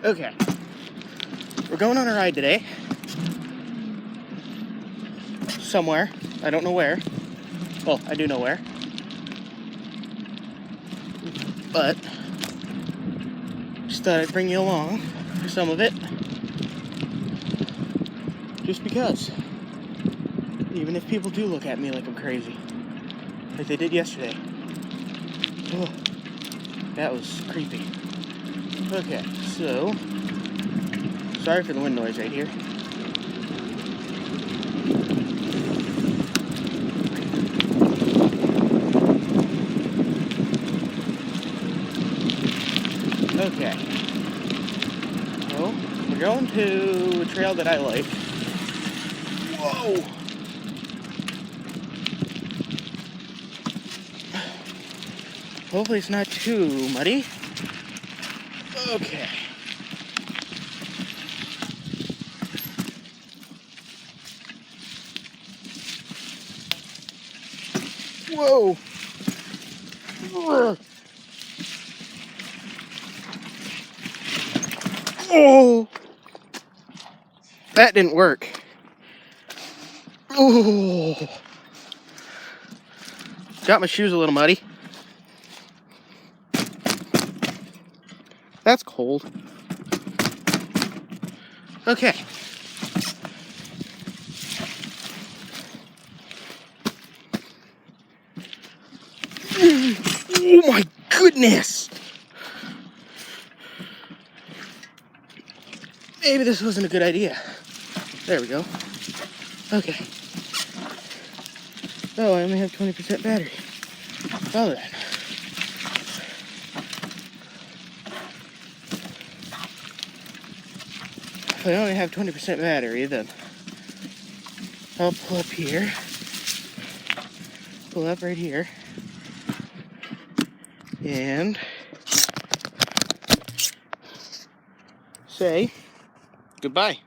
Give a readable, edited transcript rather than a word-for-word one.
Okay. We're going on a ride today. Somewhere. I don't know where. Well, I do know where. But just thought I'd bring you along for some of it. Just because. Even if people do look at me like I'm crazy. Like they did yesterday. Oh, that was creepy. Okay, so sorry for the wind noise right here. Okay. So, we're going to a trail that I like. Whoa! Hopefully it's not too muddy. Okay. Whoa! Ugh. Oh! That didn't work. Oh! Got my shoes a little muddy. That's cold. Okay. Oh my goodness! Maybe this wasn't a good idea. There we go. Okay. Oh, I only have 20% battery. Well then. If I only have 20% battery, then I'll pull up here. Pull up right here. And say goodbye.